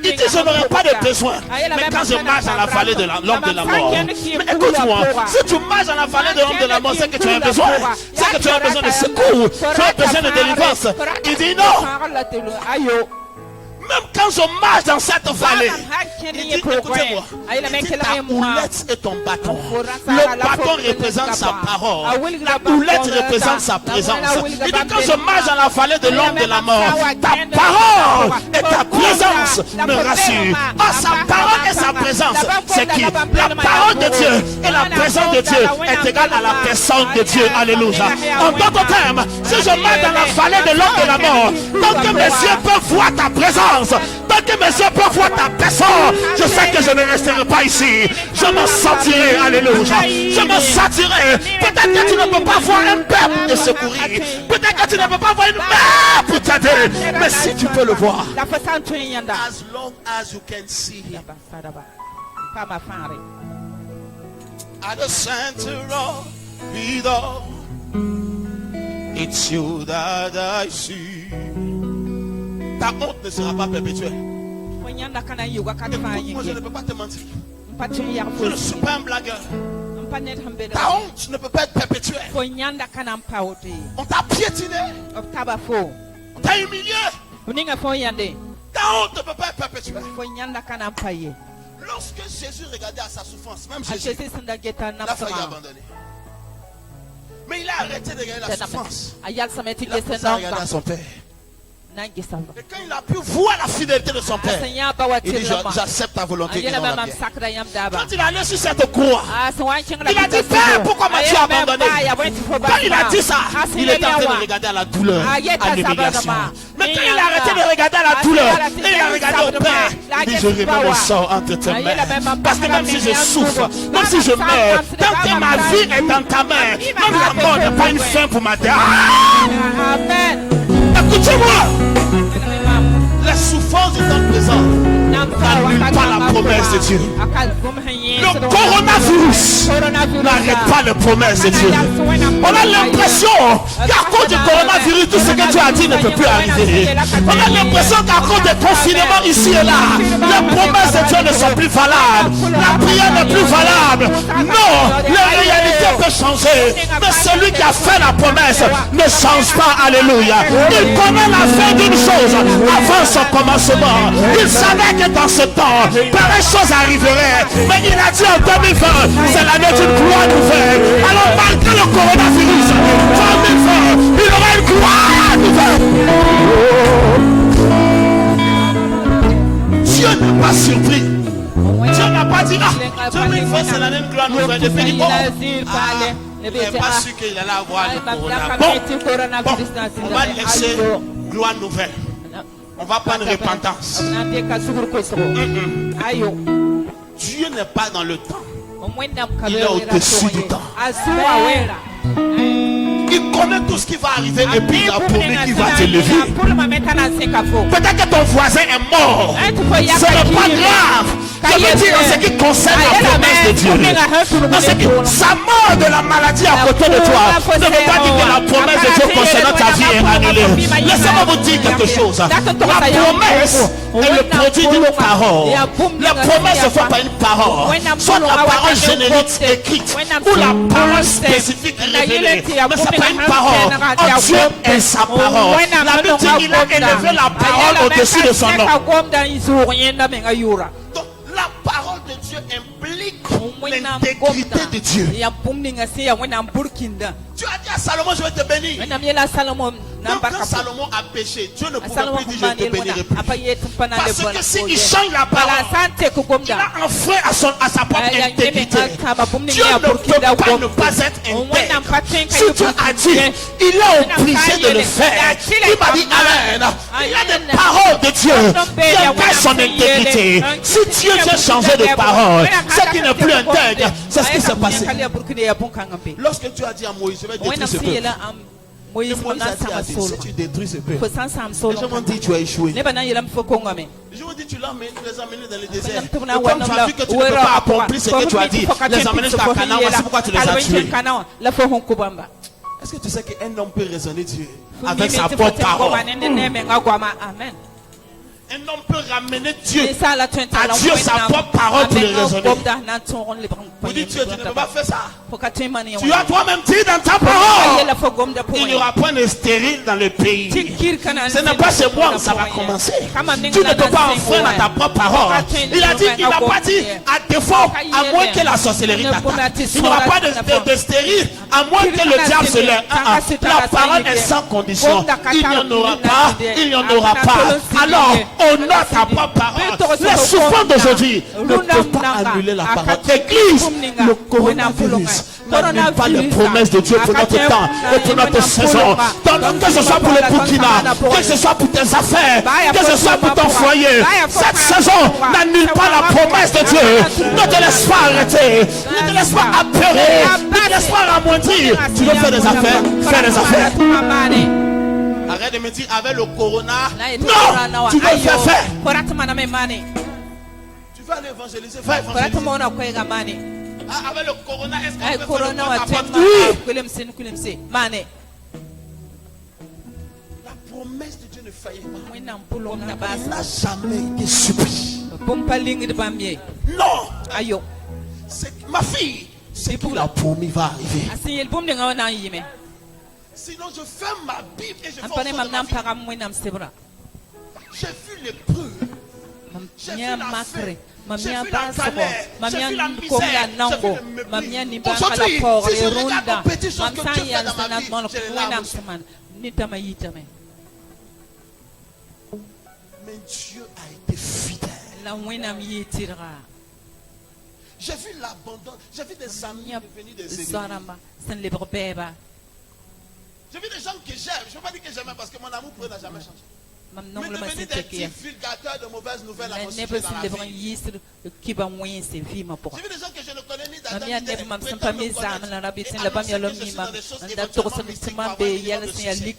Il dit je n'aurai pas de besoin. Mais quand je marche dans la vallée de l'homme de la mort. Mais écoute-moi, si tu marches dans la vallée de l'homme de la mort, c'est que tu as un besoin. C'est que tu as besoin de secours. Tu as besoin de délivrance. Il dit non. Même quand je marche dans cette vallée, il dit, écoutez-moi, il dit ta houlette et ton bâton. Le bâton représente sa parole. La houlette représente sa présence. Il dit, quand je marche dans la vallée de l'homme de la mort, ta parole et ta présence me rassurent. Ah, sa parole et sa présence, c'est qui? La parole de Dieu et la présence de Dieu est égale à la personne de Dieu. Alléluia. En d'autres termes, si je marche dans la vallée de l'homme de la mort, tant que mes yeux peuvent voir ta présence, tant que mes yeux peuvent voir ta personne, je sais que je ne resterai pas ici. Je m'en sortirai, alléluia. Je m'en sortirai. Peut-être que tu ne peux pas voir un père pour te secourir. Peut-être que tu ne peux pas voir une mère pour t'aider. Mais si tu peux le voir, as long as you can see him, at the center of it all, it's you that I see. Ta honte ne sera pas perpétuelle. Écoute, moi je ne peux pas te mentir. Je ne suis pas un blagueur. Ta honte ne peut pas être perpétuelle. On t'a piétiné. On t'a humilié. Ta honte ne peut pas être perpétuelle. Lorsque Jésus regardait à sa souffrance, même Jésus, la failli abandonner. Mais il a arrêté de regarder la souffrance. Il a commencé à regarder à son Père. Et quand il a pu voir la fidélité de son Père, il dit j'accepte ta volonté et non la mienne. Quand il est allé sur cette croix, il a dit Père, pourquoi m'as-tu abandonné? Quand il a dit ça, il est en train de regarder à la douleur, à l'humiliation. Mais quand il a arrêté de regarder à la douleur et il a regardé au Père, il dit je remets mon sort entre tes mains. Parce que même si je souffre, même si je meurs, tant que ma vie est dans ta main, même la mort n'est pas une fin pour ma terre. Amen. Écoutez-moi. La souffrance du temps présent n'annule pas la promesse de Dieu. Le coronavirus n'arrête pas la promesse de Dieu. On a l'impression qu'à cause du coronavirus, tout ce que Dieu a dit ne peut plus arriver. On a l'impression qu'à cause des confinements ici et là, les promesses de Dieu ne sont plus valables. La prière n'est plus valable. Non, la réalité peut changer. Mais celui qui a fait la promesse ne change pas. Alléluia. Il connaît la fin d'une chose avant son commencement. Il savait que dans ce temps, pareille chose arriverait. Mais il a dit en 2020, c'est l'année d'une gloire nouvelle. Alors malgré le coronavirus, 2020, il aura une gloire nouvelle. Dieu n'est pas surpris. Dieu n'a pas dit, ah, 2020 c'est l'année d'une gloire nouvelle. Il fait, il n'est pas sûr qu'il allait avoir le corona. Bon, on va laisser gloire nouvelle. On va prendre repentance. Dieu n'est pas dans le temps. Il est au-dessus du temps. Il connaît tout ce qui va arriver et puis il a promis qu'il va te lever. Peut-être que ton voisin est mort. Ce n'est pas grave. Je veux dire en ce qui concerne la promesse de Dieu. Dans ce qui, sa mort de la maladie à côté de toi ne veut pas dire que la promesse de Dieu concernant ta vie est annulée. Laissez-moi vous dire quelque chose. La promesse est le produit d'une parole. La promesse ne fait pas une parole. Soit la parole générique écrite ou la parole spécifique révélée. Mais ce n'est pas une parole. Oh, Dieu est sa parole. La Bible dit qu'il a élevé la parole au-dessus de son nom. Donc, la parole de Dieu implique l'intégrité de Dieu. Tu as dit à Salomon, je vais te bénir. Donc quand Salomon a péché, Dieu ne pouvait plus dire je ne te bénirai plus. Parce que s'il change la parole, il a enfreint à sa propre intégrité. Dieu ne peut pas être intègre. Si Dieu a dit, il est obligé de le faire. Il m'a dit Amen. Il y a des paroles de Dieu qui empêchent son intégrité. Si Dieu vient changer de parole, ce qui n'est plus intègre, c'est ce qui s'est passé. Lorsque tu as dit à Moïse, je vais détruire ce peuple. Et Moïse a dit, si tu détruis ce peuple, je m'en dis tu as échoué. Je vous dis tu les amené dans le désert. Et comme tu as vu que tu ne peux pas accomplir ce que tu as dit, les amener jusqu'à Canaan, voici pourquoi tu les as tués. Est-ce que tu sais qu'un homme peut raisonner Dieu avec sa propre parole? Amen. Un homme peut ramener Dieu à Dieu sa propre parole pour le raisonner. Vous dites Dieu, tu ne peux pas faire ça. Tu as toi-même dit dans ta parole, il n'y aura point de stérile dans le pays. Ce n'est pas chez moi que ça va commencer. Tu ne peux pas enfreindre ta propre parole. Il a dit, il n'a pas dit à défaut, à moins que la sorcellerie t'attaque. Il n'y aura pas de stérile, à moins que le diable se lève. La parole est sans condition. Il n'y en aura pas, il n'y en aura pas. Alors, honore ta propre parole. Les souffrances d'aujourd'hui ne peuvent pas annuler la parole. Église, le coronavirus n'annule pas les promesses de Dieu pour notre temps et pour notre saison. Que ce soit pour le Burkina, que ce soit pour tes affaires, que ce soit pour ton foyer, cette saison n'annule pas la promesse de Dieu. Ne te laisse pas arrêter, ne te laisse pas apeurer, ne te laisse pas ramoindrir. Tu veux faire des affaires, fais des affaires. Arrête de me dire avec le corona. Non, tu veux faire. Tu veux aller évangéliser, fais évangéliser. Avec le corona, est-ce qu'on peut faire la promesse de Dieu ne faillit pas. Il n'a jamais été surpris. Non. Ma fille, c'est pour la promis va arriver. Sinon je ferme ma Bible et je fais j'ai vu les preuves. J'ai vu la faim. J'ai vu la galère. J'ai vu la misère. J'ai vu le mépris. Aujourd'hui, si je regarde les petites choses que Dieu fait dans ma vie, j'ai les larmes. Mais Dieu a été fidèle. J'ai vu l'abandon. J'ai vu des amis devenir des ennemis. J'ai vu des gens que j'aime. Je ne veux pas dire que j'aime parce que mon amour pour eux n'a jamais changé. Mais devenir des petits vulgateurs de mauvaises nouvelles à mon sujet dans la vie. J'ai vu des gens que je ne connais ni d'Adam ni d'Ève. Prétendent me connaître et annoncer que je suis dans des choses éventuellement mystiques pour avoir une union de succès.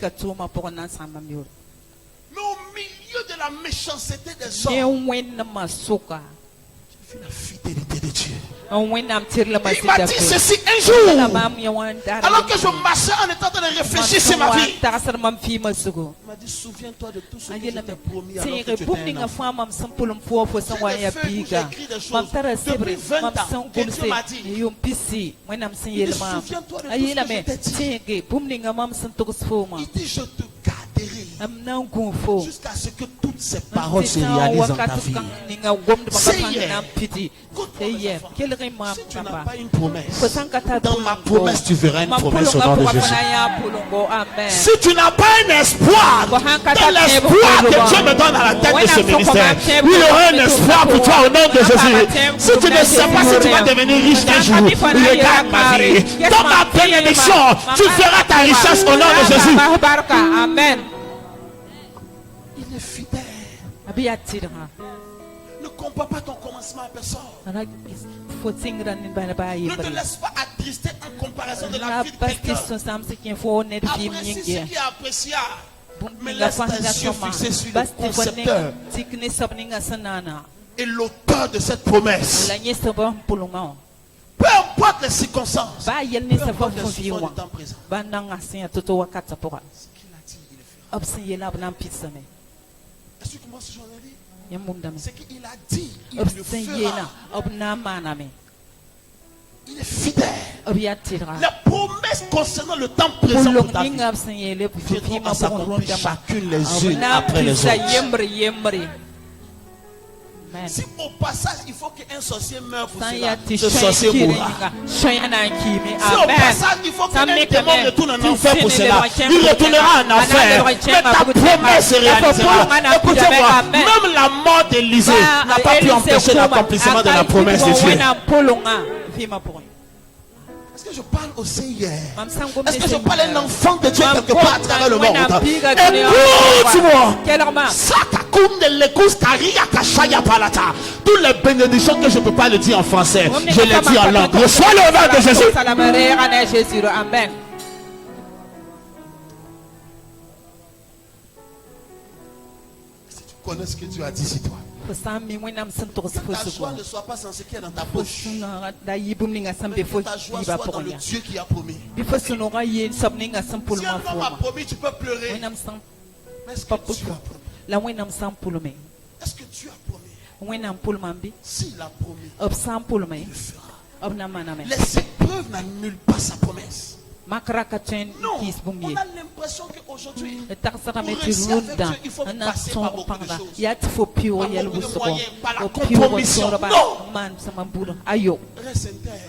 la méchanceté des hommes, ne wẽnnaam masoka j'ai vu la fidélité de Dieu. wẽnnaam tɩrlmã Il m'a dit ceci un jour, alors que je marchais en étant en train de réfléchir sur ma vie. tagsd mam fɩɩmã sugu Il m'a dit, souviens-toi de tout ce a que je yelame t'ai promis alors que tẽege tu bũmb étais un ninga enfant. fãa mam sẽn pʋlem pʋɔ fo sẽn wa n yaa piiga mam tara sebre mam sẽn gʋlse ne yʋʋm pisi wẽnnaam sẽn yelmaam a yeelame tẽege bũmb ninga mam sẽn togs foomã Il dit, je te garderai m na n gũ fo jusqu'à ce que toutes ces paroles se réalisent dans ta vie. ninga gomdbã ka pãng na n pidi tɩ yɛ kelg maam Si tu n'as kamba pas une promesse, fo sã n ka tar dans ma promesse, tu verras une mam promesse au pʋlengã nom de pʋga Jésus. fo na n yaa pʋlengo amen Si tu n'as pas un espoir, dans l'espoir que Dieu me donne à la tête de ce ministère, il y aura un espoir pour toi au nom de Jésus. Si tu ne sais pas si tu vas devenir riche un jour, regarde ma vie. Dans ma bénédiction, tu feras ta richesse au nom de Jésus. amen Il est fidèle. abi yaa tɩdgã Ne compare pas ton commencement à personne. fo tɩngda ne bala baa Ne te yembre laisse pas attrister en comparaison de la na vie de bas tɩ quelqu'un. sõsam sẽn kẽ fo ned vɩɩm Apprécie ce yĩnge qui est appréciable. Mais ninga laisse fãs tes yeux rasõma fixés sur bas le tɩ fo concepteur tɩk ne soab ninga sẽn naana et l'auteur de cette promesse. la yẽ soab n pʋlengã wã Peu importe les circonstances, baa yɛl peu ne sã fa importe fo les vɩɩm souffrances wã du temps présent. ba nanga sẽn yaa to-to wakatã pʋga Ce qu'il a dit, il le fera. b sẽn yeela b na n pɩdsame Est-ce que tu comprends ce que j'en ai dit? yãmb wʋmdame C'est qu'il a dit, il b le sẽn yeela fera. b na n maaname Il est fidèle. b yaa tɩdga Les promesses concernant le temps présent pour pʋleng ta vie ninga b sẽn yeele b viendront vɩɩmã à pʋgẽ s'accomplir rõndãmba chacune les b unes na n après les pɩdsa autres. yembre yembre Amen. Si au passage, il faut qu'un sorcier meure pour Sã n cela, yaa tɩ ce sõe sorcier kɩɩr mourra. yĩnga sõyã na n kiime Si au amen passage, il faut Sã qu'un me démon tame retourne en tɩ enfer pour sɩne cela, lebg kẽng il pʋgẽ retournera en a na n enfer. lebg Mais kẽngã ta pʋgẽ tẽngã. promesse se La réalisera. pʋgẽ na n Écoutez-moi, pʋgẽ amen. même la mort d'Élisée n'a pas pu empêcher l'accomplissement de la promesse de Dieu. wẽnnaam pʋlengã vɩɩmã pʋgẽ Est-ce que je parle aussi hier? mam sã n gom Est-ce ne que je sẽn parle à un enfant de Dieu Mam quelque part à travers le monde? wẽnnaam piiga tɩ ne Écoute-moi. kelgmã Sakakum de l'écoute Karia Kashaya Palata. Toutes les bénédictions que je ne peux pas le dire en français, je les dis en langue. Reçois le nom de Jésus. reega ne jésus amen Si tu connais ce que Dieu a dit sur toi, fo sã n mi wẽnnaam sẽn togs fo ta joie zugu ne soit pas dans ce qui est dans ta fo bouche, sũ-noogã da yɩ bũmb ninga sẽn be mais fo que ta joie yɩɩbã soit dans pʋgẽ le ya Dieu qui a promis. bɩ fo sũ-noogã yee soab ninga sẽn Si pʋlmã un homme a foomã promis, tu peux pleurer. wẽnnaam sẽn Mais est-ce pa que Dieu a pʋsg promis? la wẽnnaam sã n pʋlme Est-ce que Dieu a promis? wẽnnaam pʋlmã bɩ S'il a promis, b sã n pʋlme il le fera. b na maname Les épreuves n'annulent pas sa promesse. makra ka tõe n Non, kɩɩs bũmb on ye a l'impression qu'aujourd'hui, d tagsdame Pour tɩ réussir avec rũndã Dieu, il faut n na passer par tõog beaucoup de pãgda choses. yaa tɩ fo piʋʋg Par yɛl beaucoup de wʋsgo moyens, par la fo piʋʋg compromission. tõodba Non. n maan sẽn buudum ayo reste inter.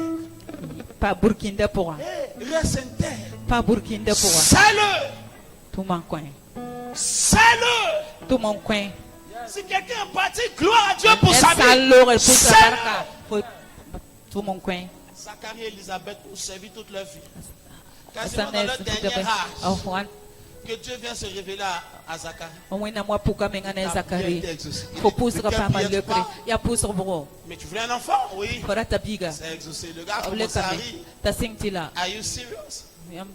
pa burkĩnda pʋga Reste inter. pa burkĩnda pʋga C'est-le. tʋm n kõ C'est-le. tʋm n kõ Si quelqu'un est parti, gloire à Dieu pour sa sã n vie. loogr pʋsa C'est-le. barka fo tʋm n kõ Zacharie et Elisabeth ont servi toute leur vie. sã Quasiment dans leur dernier âge, n que Dieu vient se révéler à Zacharie. wẽnnaam wa pʋka menga ne Ta zakari prière était exaucée. fo Il dit, pʋʋsga lequel paama prière tu lekre parles? yaa pʋʋsg bʋgo Mais tu voulais un enfant? Oui. fo rata biiga C'est exaucé. Le gars a b commencé à lekame rire. t'a sɩng tɩ la Are you serious? yãmb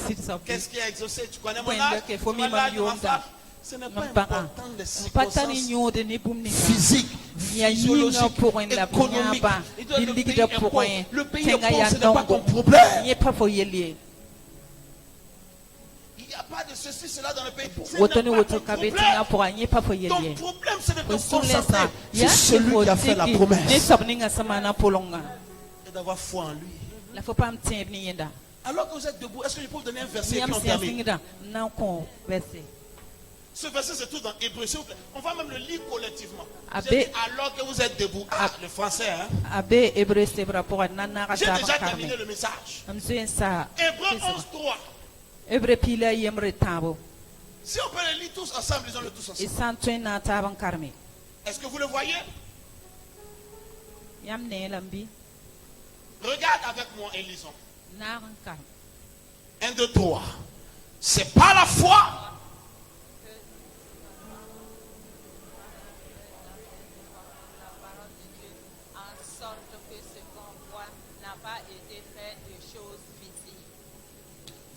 sɩd Qu'est-ce qui est exaucé? Tu connais mon Point âge? de que Tu faut connais minimum l'âge de ma yonda. femme? Ce n'est pas mam pãgã important les pa tar n circonstances yõode ne bũmb ninga physiques, ya yĩngã physiologiques, pʋgẽ la b économiques. yãaba Et toi, bɩ le pays ligda est pauvre. pʋgẽ Le pays est tẽngã pauvre, yaa ce n'est pas ton nongo problème. yẽ pa fo yell ye Il n'y a pas de ceci, cela dans le pays. Ce woto n'est ne pas woto ton ka be problème. tẽngã pʋgã yẽ pa fo yell Ton ye problème, c'est de fo te sũur concentrer lɛsã sur yaa tɩ celui fo qui a fait la tɩk ne promesse soab ninga sẽn maana pʋlengã et d'avoir foi en lui. la fo paam tẽeb ne yẽnda Alors que vous êtes debout, est-ce que je peux vous donner un verset et yãmb puis on sẽn yaa termine? sɩngdã n na n kõ vɛrse Ce verset, c'est tout dans Hébreu, s'il vous plaît. On va même le lire collectivement. Abbé. J'ai dit, alors que vous êtes debout. Ah, le français, hein? a be hebre sebrã pʋgã d na n naag J'ai taab déjà n karme terminé le message. m zoe n sa Hébreu 11.3. hebre piila a yembr tãabo Si on peut le lire tous ensemble, lisons-le tous y ensemble. sã n tõe n na n taab n karme Est-ce que vous le voyez? yãmb nee la m bɩ Regarde avec moi et lisons. naag n karem 1, 2, 3. C'est par la foi. En sorte que ce qu'on voit n'a pas été fait de choses visibles.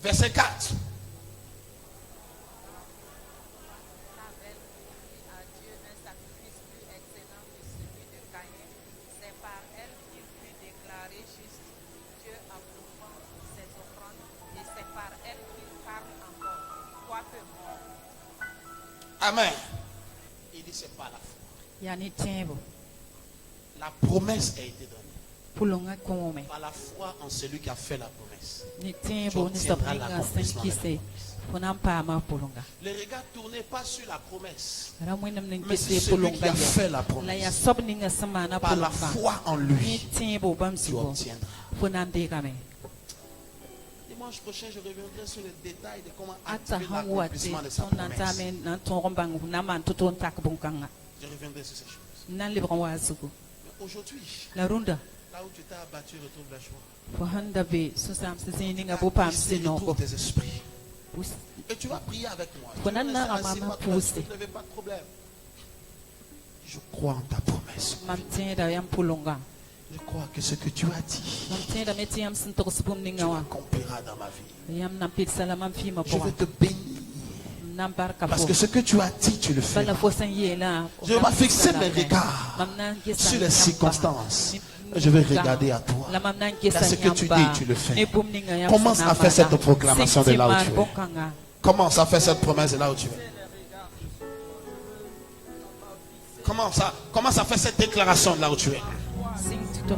Verset 4. Avec à Dieu Amen. Il dit c'est pas la foi. Yani tembo. La promesse a été donnée. Pulunga kome. Par la foi en celui qui a fait la promesse. Ni tembo ni sabringa senkise. Funampa ma pulunga. Les regards tournés pas sur la promesse, Ramwinam mais nkise sur celui qui pulunga a fait la la ya promesse. sobninga samana Par la pulunga. foi en Ni lui, tembo tu bamsibo. obtiendras. Funande kame. Dimanche prochain, je reviendrai sur les détails de comment Ata activer hawate l'accomplissement de sa promesse. tonantame nantombang naman tuton takbunkanga. Je reviendrai sur ces choses. Nan libran wazugo. Mais aujourd'hui, La runda. là où tu t'es abattu, retrouve la joie. Fahanda be susam sizininga Là, bopam ici, sinoko. retrouve tes esprits. Et tu vas prier avec moi. Tu vas Konana rester assis, amama pas de problème. pousse. Ne levez pas de problème. Je crois en ta promesse. Mamtenda yam pulunga. Je crois que ce que tu as dit, Mamtenda meti yam sintokosbum tu ningawa. l'accompliras dans ma vie. Yam nampit salamam fima Je po. vais te bénir. Nambarka Parce po. que ce que tu as dit, tu le fais. Bala fosan yela. Je vais fixer mes regards sur les circonstances. Je vais regarder à toi. Car ce que tu dis, tu le fais. Commence à faire cette proclamation de là où tu es. Commence à faire cette promesse de là où tu es. Commence à faire cette déclaration de là où tu es. Sing to